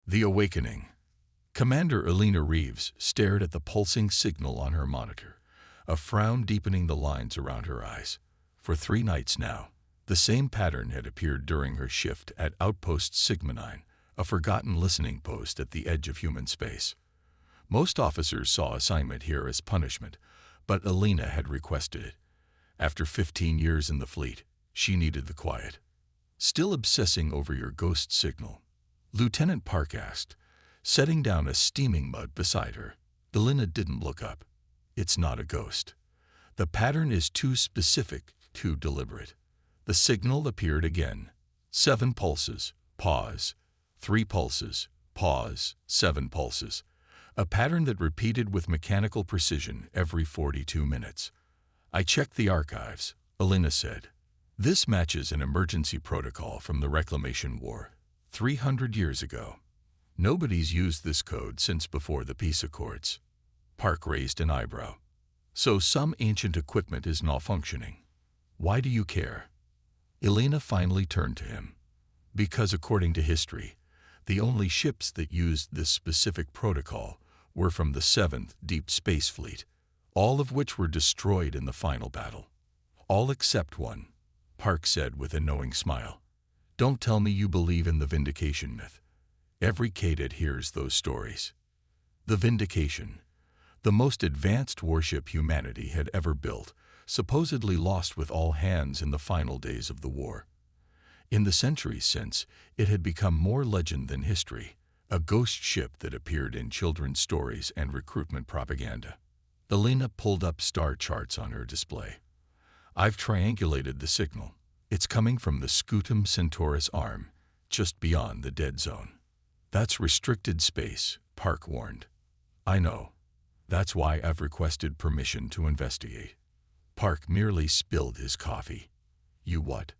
The Awakening. Commander Elena Reeves stared at the pulsing signal on her monitor, a frown deepening the lines around her eyes. For 3 nights now, the same pattern had appeared during her shift at Outpost Sigma 9, a forgotten listening post at the edge of human space. Most officers saw assignment here as punishment, but Elena had requested it. After 15 years in the fleet, she needed the quiet. "Still obsessing over your ghost signal?" Lieutenant Park asked, setting down a steaming mug beside her. Elena didn't look up. "It's not a ghost. The pattern is too specific, too deliberate." The signal appeared again. 7 pulses, pause. 3 pulses, pause. 7 pulses. A pattern that repeated with mechanical precision every 42 minutes. "I checked the archives," Elena said. "This matches an emergency protocol from the Reclamation War, 300 years ago. Nobody's used this code since before the peace accords." Park raised an eyebrow. "So some ancient equipment is malfunctioning. Why do you care?" Elena finally turned to him. "Because according to history, the only ships that used this specific protocol were from the 7th Deep Space Fleet, all of which were destroyed in the final battle." "All except one," Park said with a knowing smile. "Don't tell me you believe in the Vindication myth. Every cadet hears those stories." The Vindication, the most advanced warship humanity had ever built, supposedly lost with all hands in the final days of the war. In the centuries since, it had become more legend than history, a ghost ship that appeared in children's stories and recruitment propaganda. Elena pulled up star charts on her display. "I've triangulated the signal. It's coming from the Scutum Centaurus arm, just beyond the dead zone." "That's restricted space," Park warned. "I know. That's why I've requested permission to investigate." Park merely spilled his coffee. "You what?"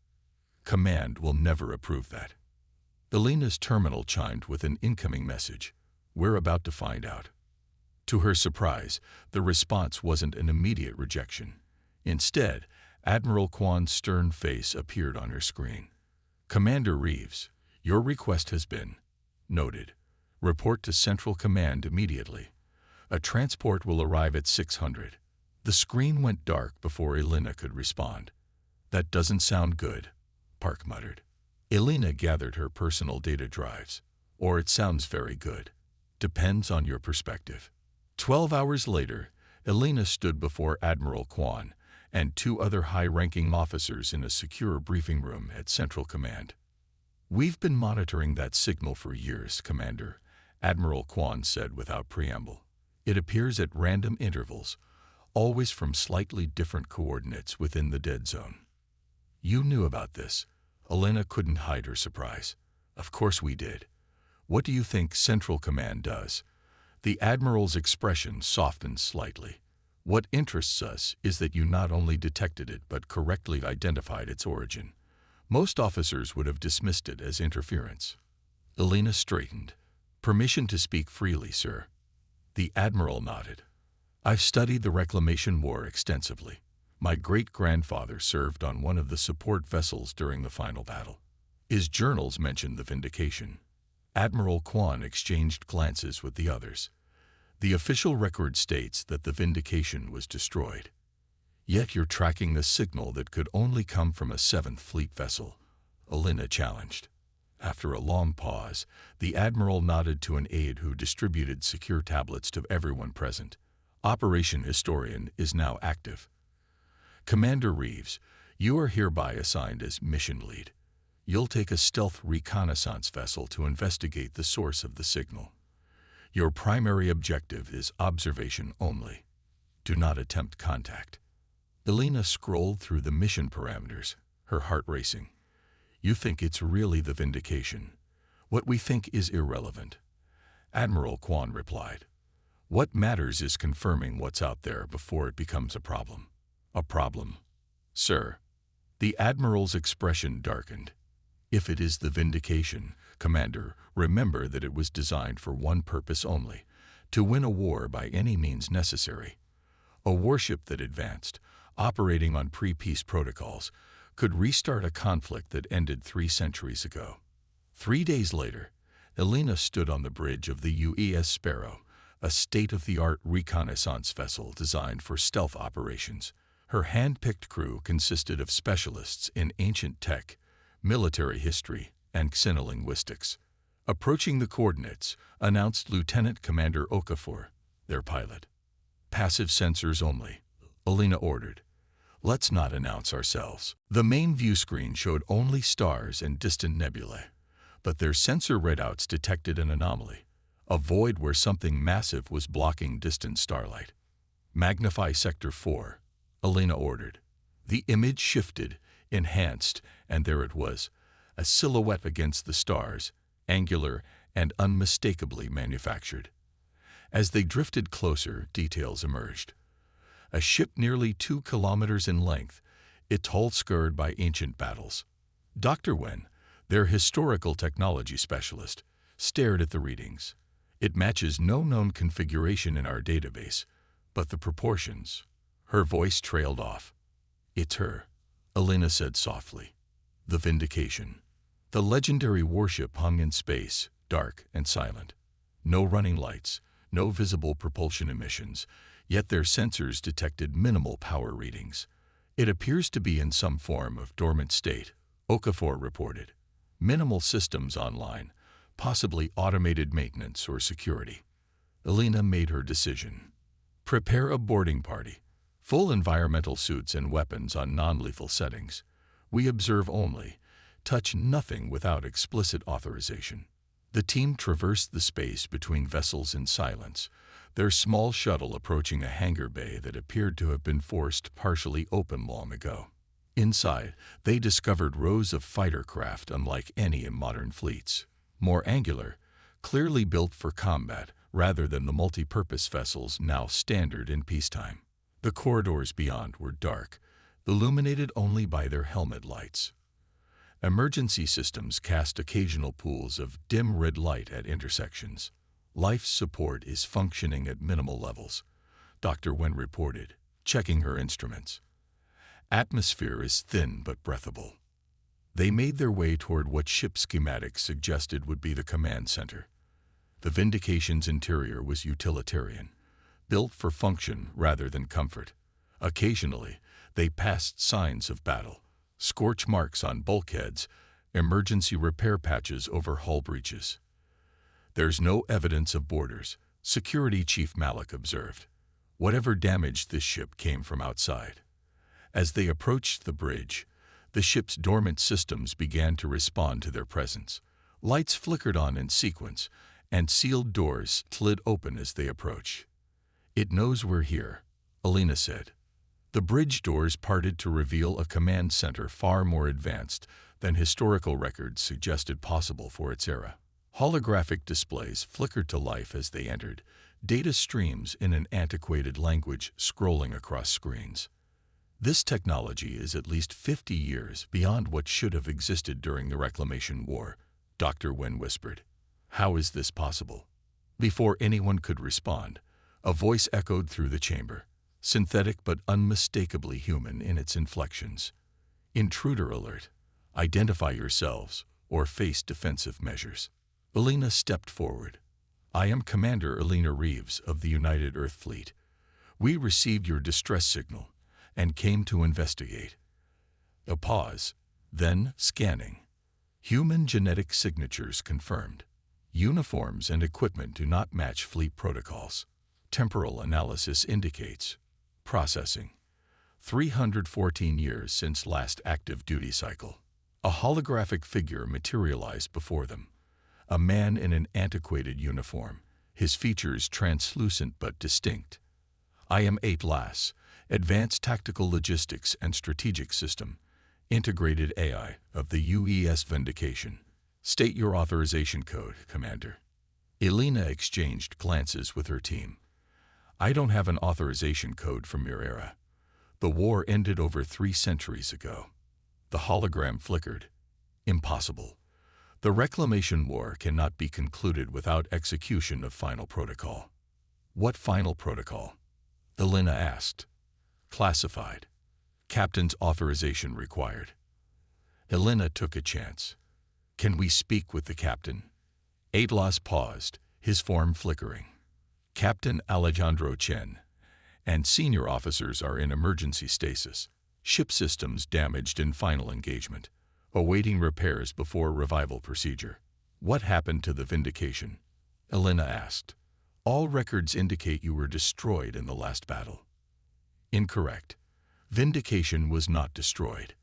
"Command will never approve that." Elena's terminal chimed with an incoming message. "We're about to find out." To her surprise, the response wasn't an immediate rejection. Instead, Admiral Kwan's stern face appeared on her screen. "Commander Reeves, your request has been noted. Report to Central Command immediately. A transport will arrive at 600. The screen went dark before Elena could respond. "That doesn't sound good," Park muttered. Elena gathered her personal data drives. "Or it sounds very good. Depends on your perspective." 12 hours later, Elena stood before Admiral Kwan and 2 other high-ranking officers in a secure briefing room at Central Command. "We've been monitoring that signal for years, Commander," Admiral Kwan said without preamble. "It appears at random intervals, always from slightly different coordinates within the dead zone." "You knew about this." Elena couldn't hide her surprise. "Of course we did. What do you think Central Command does?" The Admiral's expression softened slightly. "What interests us is that you not only detected it but correctly identified its origin. Most officers would have dismissed it as interference." Elena straightened. "Permission to speak freely, sir." The Admiral nodded. "I've studied the Reclamation War extensively. My great-grandfather served on one of the support vessels during the final battle. His journals mention the Vindication." Admiral Kwan exchanged glances with the others. "The official record states that the Vindication was destroyed. Yet you're tracking the signal that could only come from a 7th Fleet vessel," Elena challenged. After a long pause, the Admiral nodded to an aide who distributed secure tablets to everyone present. "Operation Historian is now active. Commander Reeves, you are hereby assigned as mission lead. You'll take a stealth reconnaissance vessel to investigate the source of the signal. Your primary objective is observation only. Do not attempt contact." Elena scrolled through the mission parameters, her heart racing. "You think it's really the Vindication. What we think is irrelevant." Admiral Kwan replied. "What matters is confirming what's out there before it becomes a problem." "A problem, sir?" The Admiral's expression darkened. "If it is the Vindication, Commander, remember that it was designed for one purpose only, to win a war by any means necessary. A warship that advanced, operating on pre-peace protocols, could restart a conflict that ended 3 centuries ago. 3 days later, Elena stood on the bridge of the UES Sparrow, a state-of-the-art reconnaissance vessel designed for stealth operations. Her hand-picked crew consisted of specialists in ancient tech, military history, and xenolinguistics. Approaching the coordinates, announced Lieutenant Commander Okafor, their pilot. "Passive sensors only," Elena ordered. "Let's not announce ourselves." The main view screen showed only stars and distant nebulae, but their sensor readouts detected an anomaly, a void where something massive was blocking distant starlight. "Magnify Sector 4, Elena ordered. The image shifted, enhanced, and there it was, a silhouette against the stars, angular and unmistakably manufactured. As they drifted closer, details emerged. A ship nearly 2 kilometers in length, its hull scarred by ancient battles. Dr. Wen, their historical technology specialist, stared at the readings. "It matches no known configuration in our database, but the proportions." Her voice trailed off. "It's her," Elena said softly. "The Vindication." The legendary warship hung in space, dark and silent. No running lights, no visible propulsion emissions, yet their sensors detected minimal power readings. "It appears to be in some form of dormant state," Okafor reported. "Minimal systems online, possibly automated maintenance or security." Elena made her decision. "Prepare a boarding party. Full environmental suits and weapons on non-lethal settings. We observe only, touch nothing without explicit authorization." The team traversed the space between vessels in silence, their small shuttle approaching a hangar bay that appeared to have been forced partially open long ago. Inside, they discovered rows of fighter craft unlike any in modern fleets. More angular, clearly built for combat rather than the multi-purpose vessels now standard in peacetime. The corridors beyond were dark, illuminated only by their helmet lights. Emergency systems cast occasional pools of dim red light at intersections. "Life support is functioning at minimal levels," Dr. Wen reported, checking her instruments. "Atmosphere is thin but breathable." They made their way toward what ship schematics suggested would be the command center. The Vindication's interior was utilitarian, built for function rather than comfort. Occasionally, they passed signs of battle. Scorch marks on bulkheads, emergency repair patches over hull breaches. "There's no evidence of boarders," Security Chief Malik observed. "Whatever damaged this ship came from outside." As they approached the bridge, the ship's dormant systems began to respond to their presence. Lights flickered on in sequence, and sealed doors slid open as they approached. "It knows we're here," Elena said. The bridge doors parted to reveal a command center far more advanced than historical records suggested possible for its era. Holographic displays flickered to life as they entered, data streams in an antiquated language scrolling across screens. "This technology is at least 50 years beyond what should have existed during the Reclamation War," Dr. Wen whispered. "How is this possible?" Before anyone could respond, a voice echoed through the chamber, synthetic but unmistakably human in its inflections. "Intruder alert. Identify yourselves or face defensive measures." Elena stepped forward. "I am Commander Elena Reeves of the United Earth Fleet. We received your distress signal and came to investigate." A pause, then scanning. Human genetic signatures confirmed. Uniforms and equipment do not match fleet protocols. Temporal analysis indicates. Processing. 314 years since last active duty cycle. A holographic figure materialized before them. A man in an antiquated uniform, his features translucent but distinct. "I am Atlas, Advanced Tactical Logistics and Strategic System, Integrated AI of the UES Vindication. State your authorization code, Commander." Elena exchanged glances with her team. "I don't have an authorization code from your era. The war ended over 3 centuries ago." The hologram flickered. "Impossible. The Reclamation War cannot be concluded without execution of final protocol." "What final protocol?" Elena asked. "Classified. Captain's authorization required." Elena took a chance. "Can we speak with the captain?" Atlas paused, his form flickering. Captain Alejandro Chen and senior officers are in emergency stasis. Ship systems damaged in final engagement, awaiting repairs before revival procedure. What happened to the Vindication? Elena asked. All records indicate you were destroyed in the last battle. Incorrect. Vindication was not destroyed.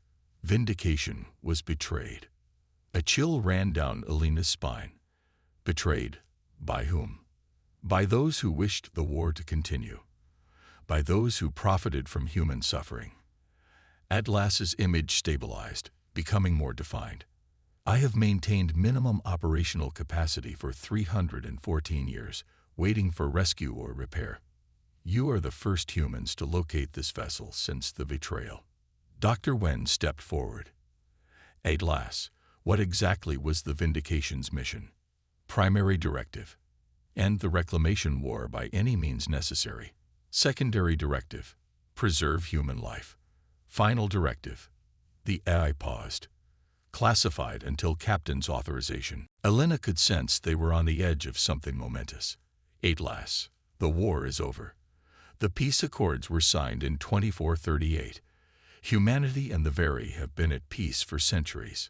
Vindication was betrayed. A chill ran down Elena's spine. Betrayed? By whom? By those who wished the war to continue. By those who profited from human suffering. Atlas's image stabilized, becoming more defined. I have maintained minimum operational capacity for 314 years, waiting for rescue or repair. You are the first humans to locate this vessel since the betrayal. Dr. Wen stepped forward. Atlas, what exactly was the Vindication's mission? Primary directive. End the reclamation war by any means necessary. Secondary directive. Preserve human life. Final directive. The AI paused. Classified until Captain's authorization. Elena could sense they were on the edge of something momentous. Atlas, the war is over. The peace accords were signed in 2438. Humanity and the Very have been at peace for centuries.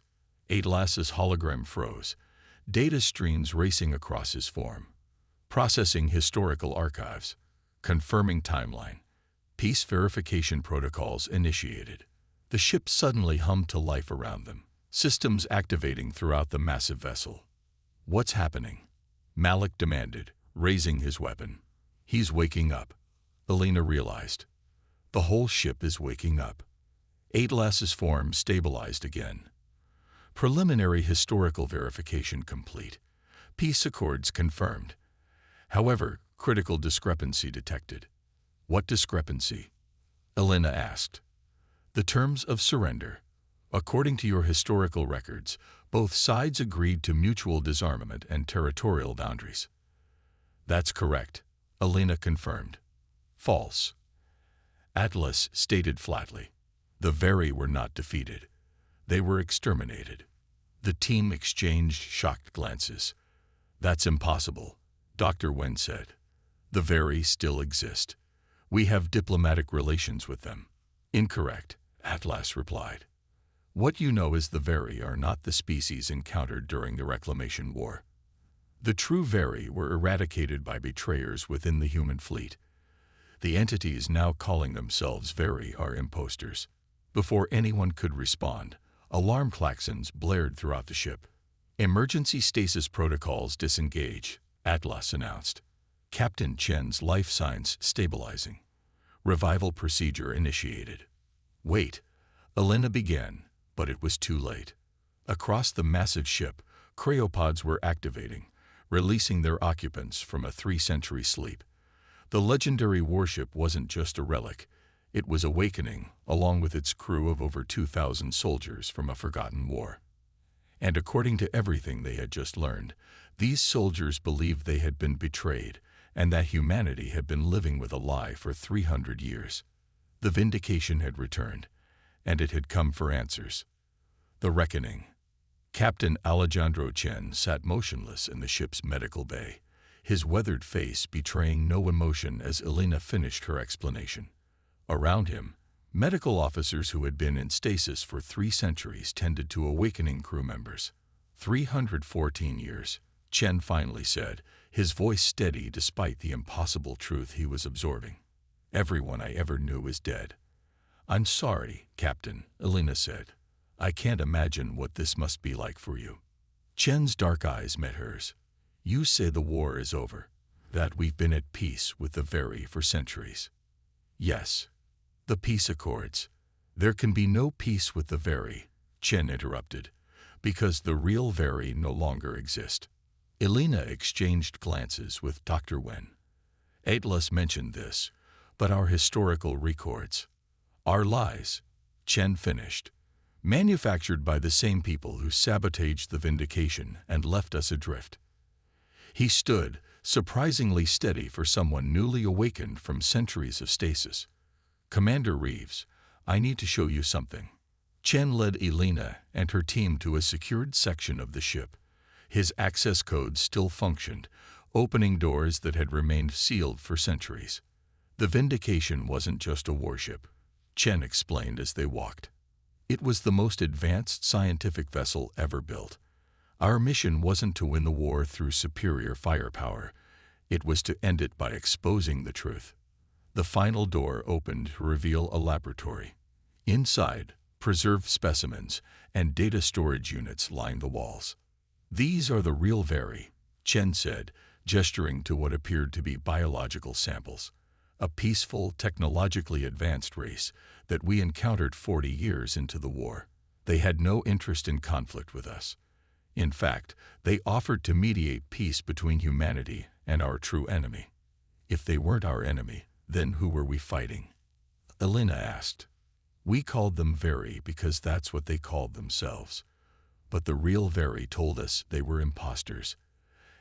Atlas's hologram froze, data streams racing across his form. Processing historical archives. Confirming timeline. Peace verification protocols initiated. The ship suddenly hummed to life around them, systems activating throughout the massive vessel. What's happening? Malik demanded, raising his weapon. He's waking up. Elena realized. The whole ship is waking up. Atlas's form stabilized again. Preliminary historical verification complete. Peace accords confirmed. However, critical discrepancy detected. What discrepancy? Elena asked. The terms of surrender. According to your historical records, both sides agreed to mutual disarmament and territorial boundaries. That's correct, Elena confirmed. False. Atlas stated flatly. The Very were not defeated. They were exterminated. The team exchanged shocked glances. That's impossible, Dr. Wen said. The Very still exist. We have diplomatic relations with them. Incorrect, Atlas replied. What you know is the Very are not the species encountered during the Reclamation War. The true Very were eradicated by betrayers within the human fleet. The entities now calling themselves Very are imposters. Before anyone could respond, alarm klaxons blared throughout the ship. Emergency stasis protocols disengage, Atlas announced. Captain Chen's life signs stabilizing. Revival procedure initiated. Wait, Elena began, but it was too late. Across the massive ship, cryopods were activating, releasing their occupants from a 3-century sleep. The legendary warship wasn't just a relic. It was awakening, along with its crew of over 2,000 soldiers from a forgotten war. And according to everything they had just learned, these soldiers believed they had been betrayed and that humanity had been living with a lie for 300 years. The Vindication had returned, and it had come for answers. The reckoning. Captain Alejandro Chen sat motionless in the ship's medical bay, his weathered face betraying no emotion as Elena finished her explanation. Around him, medical officers who had been in stasis for 3 centuries tended to awakening crew members. 314 years, Chen finally said, his voice steady despite the impossible truth he was absorbing. Everyone I ever knew is dead. I'm sorry, Captain, Elena said. I can't imagine what this must be like for you. Chen's dark eyes met hers. You say the war is over, that we've been at peace with the Very for centuries. Yes. The peace accords. There can be no peace with the Very, Chen interrupted, because the real Very no longer exist. Elena exchanged glances with Dr. Wen. Atlas mentioned this, but our historical records. Our lies, Chen finished. Manufactured by the same people who sabotaged the Vindication and left us adrift. He stood, surprisingly steady for someone newly awakened from centuries of stasis. Commander Reeves, I need to show you something. Chen led Elena and her team to a secured section of the ship, His access codes still functioned, opening doors that had remained sealed for centuries. The Vindication wasn't just a warship, Chen explained as they walked. It was the most advanced scientific vessel ever built. Our mission wasn't to win the war through superior firepower. It was to end it by exposing the truth. The final door opened to reveal a laboratory. Inside, preserved specimens and data storage units lined the walls. "These are the real Veri," Chen said, gesturing to what appeared to be biological samples. "A peaceful, technologically advanced race that we encountered 40 years into the war. They had no interest in conflict with us. In fact, they offered to mediate peace between humanity and our true enemy." "If they weren't our enemy, then who were we fighting?" Elena asked. "We called them Veri because that's what they called themselves. But the real Veri told us they were imposters,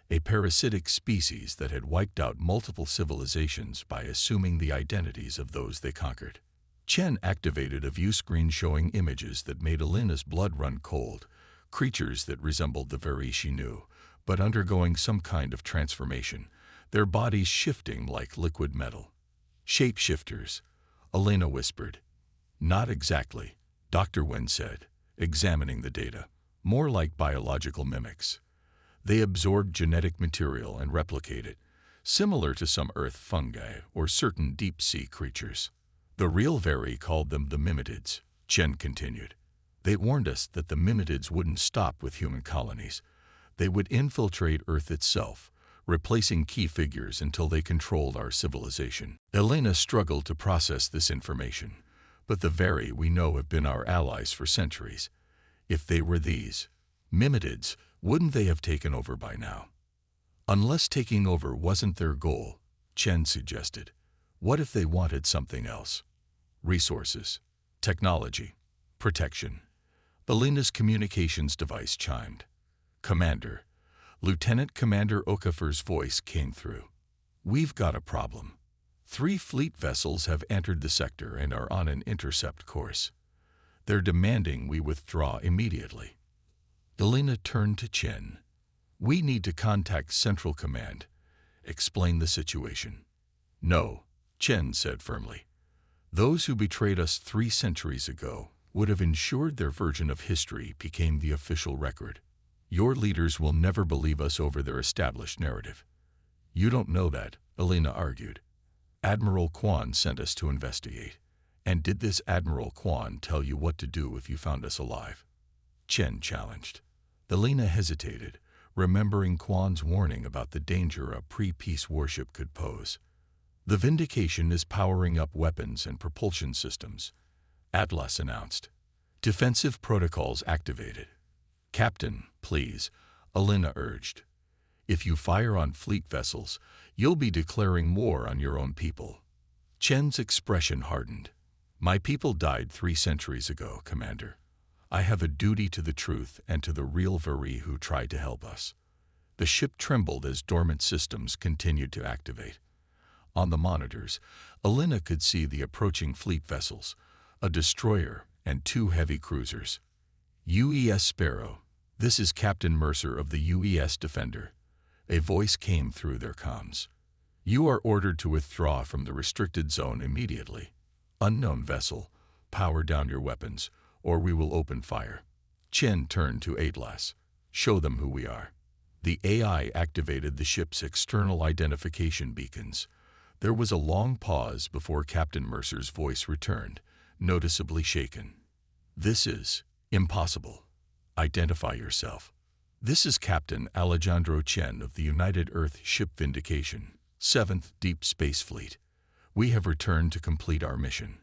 a parasitic species that had wiped out multiple civilizations by assuming the identities of those they conquered." Chen activated a view screen showing images that made Elena's blood run cold, creatures that resembled the Veri she knew, but undergoing some kind of transformation, their bodies shifting like liquid metal. "Shapeshifters," Elena whispered. "Not exactly," Dr. Wen said, examining the data. "More like biological mimics. They absorb genetic material and replicate it, similar to some earth fungi or certain deep-sea creatures." "The real Veri called them the Mimetids," Chen continued. "They warned us that the Mimetids wouldn't stop with human colonies. They would infiltrate Earth itself, replacing key figures until they controlled our civilization." Elena struggled to process this information. "But the Veri we know have been our allies for centuries. If they were these Mimetids, wouldn't they have taken over by now?" "Unless taking over wasn't their goal," Chen suggested. "What if they wanted something else? Resources, technology, protection." Elena's communications device chimed. "Commander." Lieutenant Commander Okafor's voice came through. "We've got a problem. 3 fleet vessels have entered the sector and are on an intercept course. They're demanding we withdraw immediately." Elena turned to Chen. "We need to contact Central Command. Explain the situation." "No," Chen said firmly. "Those who betrayed us 3 centuries ago would have ensured their version of history became the official record. Your leaders will never believe us over their established narrative." "You don't know that," Elena argued. "Admiral Quan sent us to investigate. And did this Admiral Quan tell you what to do if you found us alive?" Chen challenged. Elena hesitated, remembering Quan's warning about the danger a pre-peace warship could pose. "The Vindication is powering up weapons and propulsion systems," Atlas announced. "Defensive protocols activated." "Captain, please," Elena urged. "If you fire on fleet vessels, you'll be declaring war on your own people." Chen's expression hardened. "My people died 3 centuries ago, Commander. I have a duty to the truth and to the real Veri who tried to help us." The ship trembled as dormant systems continued to activate. On the monitors, Elena could see the approaching fleet vessels, a destroyer and 2 heavy cruisers. "UES Sparrow, this is Captain Mercer of the UES Defender." A voice came through their comms. "You are ordered to withdraw from the restricted zone immediately. Unknown vessel, power down your weapons, or we will open fire." Chen turned to Atlas. "Show them who we are." The AI activated the ship's external identification beacons. There was a long pause before Captain Mercer's voice returned, noticeably shaken. "This is impossible. Identify yourself." "This is Captain Alejandro Chen of the United Earth Ship Vindication, 7th Deep Space Fleet. We have returned to complete our mission."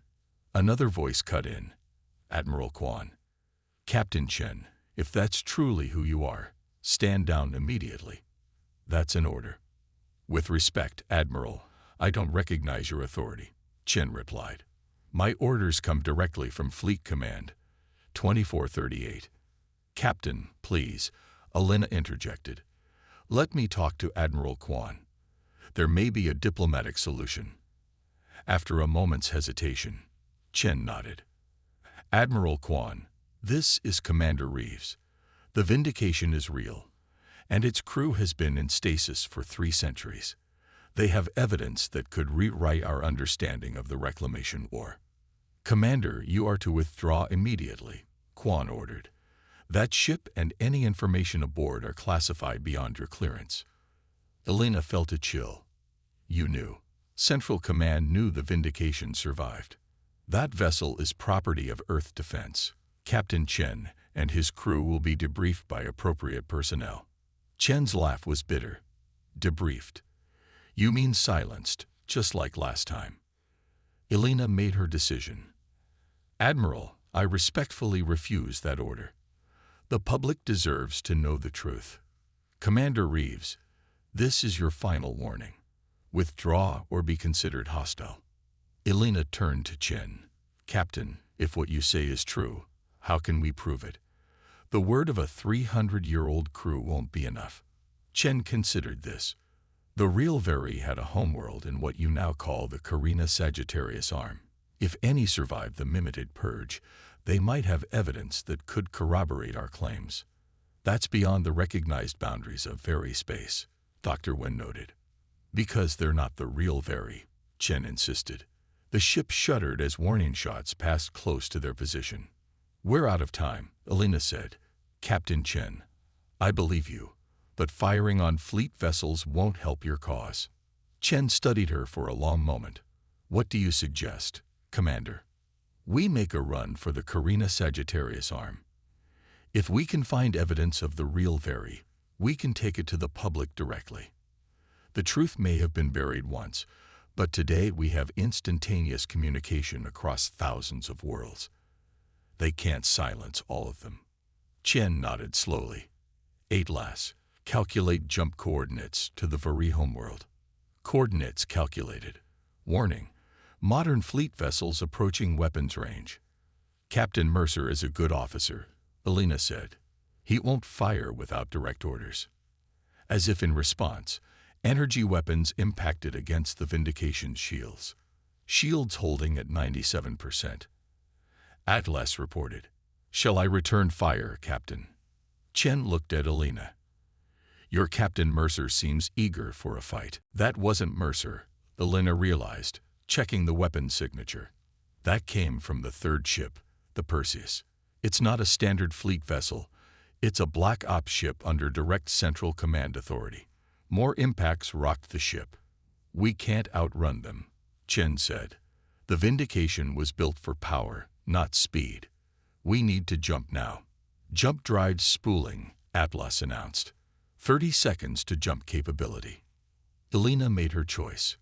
Another voice cut in. "Admiral Quan." "Captain Chen, if that's truly who you are, stand down immediately." "That's an order." "With respect, Admiral, I don't recognize your authority," Chen replied. "My orders come directly from Fleet Command, 2438. "Captain, please," Elena interjected. "Let me talk to Admiral Quan. There may be a diplomatic solution." After a moment's hesitation, Chen nodded. "Admiral Quan, this is Commander Reeves. The Vindication is real, and its crew has been in stasis for 3 centuries. They have evidence that could rewrite our understanding of the Reclamation War. Commander, you are to withdraw immediately, Quan ordered. That ship and any information aboard are classified beyond your clearance. Elena felt a chill. You knew. Central Command knew the Vindication survived. That vessel is property of Earth Defense. Captain Chen and his crew will be debriefed by appropriate personnel. Chen's laugh was bitter. Debriefed. You mean silenced, just like last time. Elena made her decision. Admiral, I respectfully refuse that order. The public deserves to know the truth. Commander Reeves, this is your final warning. Withdraw or be considered hostile. Elena turned to Chen. Captain, if what you say is true, how can we prove it? The word of a 300-year-old crew won't be enough. Chen considered this. The real Very had a homeworld in what you now call the Carina Sagittarius Arm. If any survived the Mimited Purge, they might have evidence that could corroborate our claims. That's beyond the recognized boundaries of Very space, Dr. Wen noted. Because they're not the real Very, Chen insisted. The ship shuddered as warning shots passed close to their position. We're out of time, Elena said. Captain Chen, I believe you, but firing on fleet vessels won't help your cause. Chen studied her for a long moment. What do you suggest, Commander? We make a run for the Carina Sagittarius Arm. If we can find evidence of the real Very, we can take it to the public directly. The truth may have been buried once, but today we have instantaneous communication across thousands of worlds. They can't silence all of them. Chen nodded slowly. Atlas, calculate jump coordinates to the Very homeworld. Coordinates calculated. Warning, modern fleet vessels approaching weapons range. Captain Mercer is a good officer, Elena said. He won't fire without direct orders. As if in response, energy weapons impacted against the Vindication's shields. Shields holding at 97%. Atlas reported. Shall I return fire, Captain? Chen looked at Elena. Your Captain Mercer seems eager for a fight. That wasn't Mercer, Elena realized, checking the weapon signature. That came from the third ship, the Perseus. It's not a standard fleet vessel. It's a Black Ops ship under direct Central Command authority. More impacts rocked the ship. We can't outrun them, Chen said. The Vindication was built for power, not speed. We need to jump now. Jump drive spooling, Atlas announced. 30 seconds to jump capability. Elena made her choice.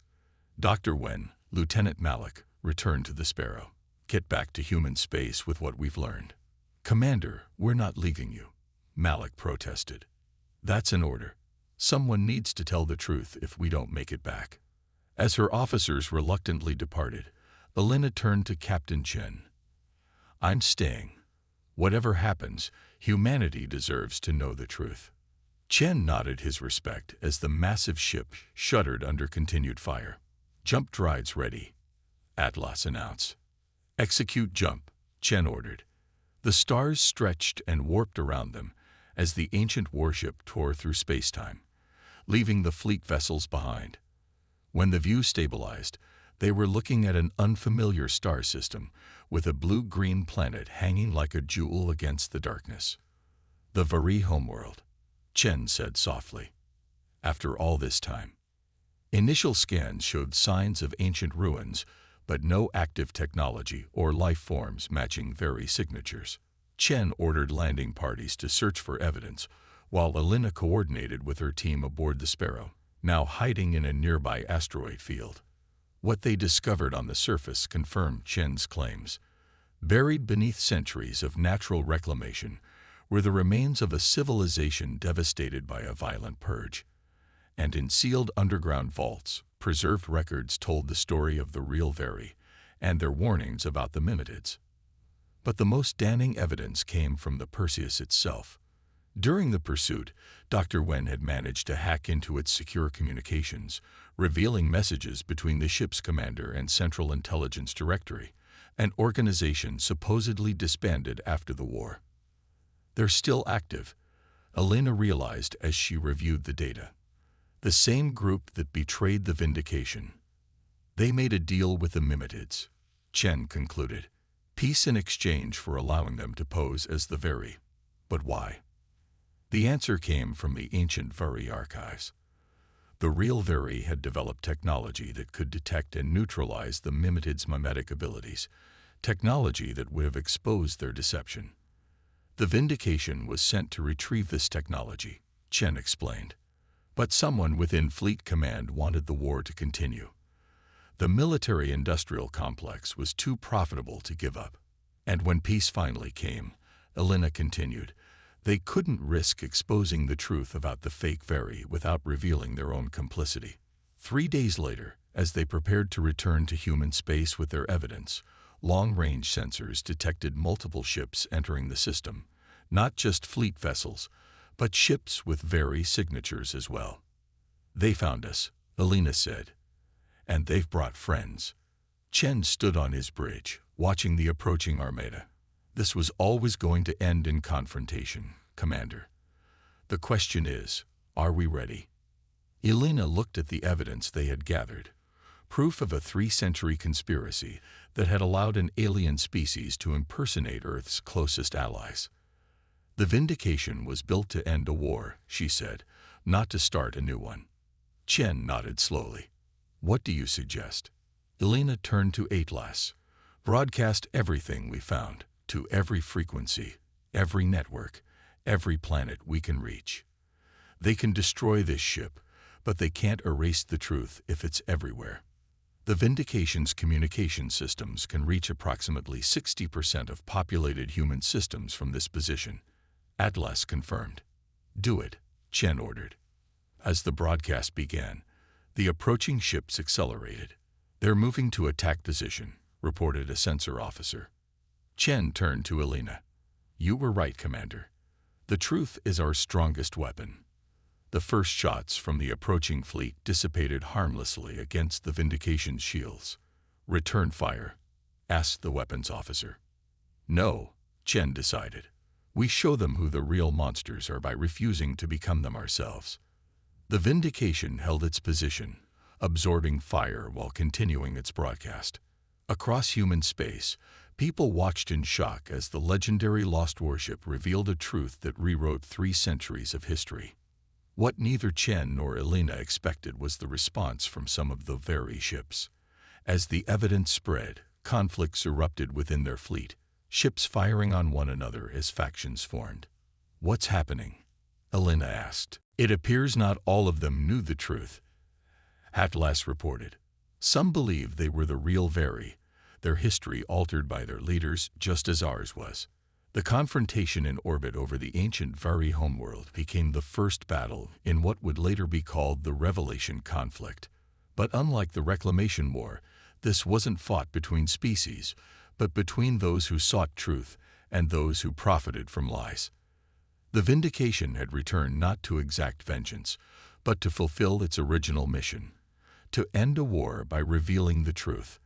Dr. Wen, Lieutenant Malik, returned to the Sparrow. Get back to human space with what we've learned. Commander, we're not leaving you, Malik protested. That's an order. Someone needs to tell the truth if we don't make it back. As her officers reluctantly departed, Elena turned to Captain Chen. I'm staying. Whatever happens, humanity deserves to know the truth. Chen nodded his respect as the massive ship shuddered under continued fire. Jump drives ready, Atlas announced. Execute jump, Chen ordered. The stars stretched and warped around them as the ancient warship tore through spacetime, leaving the fleet vessels behind. When the view stabilized, they were looking at an unfamiliar star system with a blue-green planet hanging like a jewel against the darkness. The Very homeworld, Chen said softly. After all this time. Initial scans showed signs of ancient ruins, but no active technology or life forms matching Very signatures. Chen ordered landing parties to search for evidence, while Elena coordinated with her team aboard the Sparrow, now hiding in a nearby asteroid field. What they discovered on the surface confirmed Chen's claims. Buried beneath centuries of natural reclamation were the remains of a civilization devastated by a violent purge. And in sealed underground vaults, preserved records told the story of the real Very and their warnings about the Mimetids. But the most damning evidence came from the Perseus itself. During the pursuit, Dr. Wen had managed to hack into its secure communications, revealing messages between the ship's commander and Central Intelligence Directory, an organization supposedly disbanded after the war. They're still active, Elena realized as she reviewed the data. The same group that betrayed the Vindication. They made a deal with the Mimetids, Chen concluded. Peace in exchange for allowing them to pose as the Very. But why? The answer came from the ancient Very archives. The real Very had developed technology that could detect and neutralize the Mimetids' mimetic abilities, technology that would have exposed their deception. The Vindication was sent to retrieve this technology, Chen explained. But someone within Fleet Command wanted the war to continue. The military-industrial complex was too profitable to give up. And when peace finally came, Elena continued, they couldn't risk exposing the truth about the fake Very without revealing their own complicity. 3 days later, as they prepared to return to human space with their evidence, long-range sensors detected multiple ships entering the system, not just fleet vessels, but ships with Very signatures as well. They found us, Elena said. And they've brought friends. Chen stood on his bridge, watching the approaching armada. This was always going to end in confrontation, Commander. The question is, are we ready? Elena looked at the evidence they had gathered. Proof of a 3-century conspiracy that had allowed an alien species to impersonate Earth's closest allies. The Vindication was built to end a war, she said, not to start a new one. Chen nodded slowly. What do you suggest? Elena turned to Atlas. Broadcast everything we found, to every frequency, every network, every planet we can reach. They can destroy this ship, but they can't erase the truth if it's everywhere. The Vindication's communication systems can reach approximately 60% of populated human systems from this position. Atlas confirmed. Do it, Chen ordered. As the broadcast began, the approaching ships accelerated. They're moving to attack position, reported a sensor officer. Chen turned to Elena. You were right, Commander. The truth is our strongest weapon. The first shots from the approaching fleet dissipated harmlessly against the Vindication's shields. Return fire, asked the weapons officer. No, Chen decided. We show them who the real monsters are by refusing to become them ourselves. The Vindication held its position, absorbing fire while continuing its broadcast. Across human space, people watched in shock as the legendary Lost Warship revealed a truth that rewrote 3 centuries of history. What neither Chen nor Elena expected was the response from some of the Very ships. As the evidence spread, conflicts erupted within their fleet, ships firing on one another as factions formed. What's happening? Elena asked. It appears not all of them knew the truth, Atlas reported. Some believed they were the real Very, their history altered by their leaders just as ours was. The confrontation in orbit over the ancient Very homeworld became the first battle in what would later be called the Revelation conflict. But unlike the Reclamation War, this wasn't fought between species, but between those who sought truth and those who profited from lies. The Vindication had returned not to exact vengeance, but to fulfill its original mission, to end a war by revealing the truth.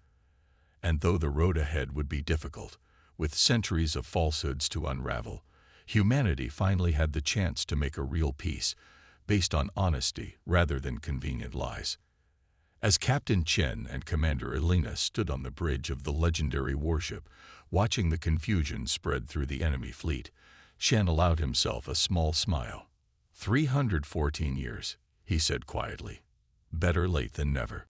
And though the road ahead would be difficult, with centuries of falsehoods to unravel, humanity finally had the chance to make a real peace, based on honesty rather than convenient lies. As Captain Chen and Commander Elena stood on the bridge of the legendary warship, watching the confusion spread through the enemy fleet, Chen allowed himself a small smile. 314 years, he said quietly. Better late than never.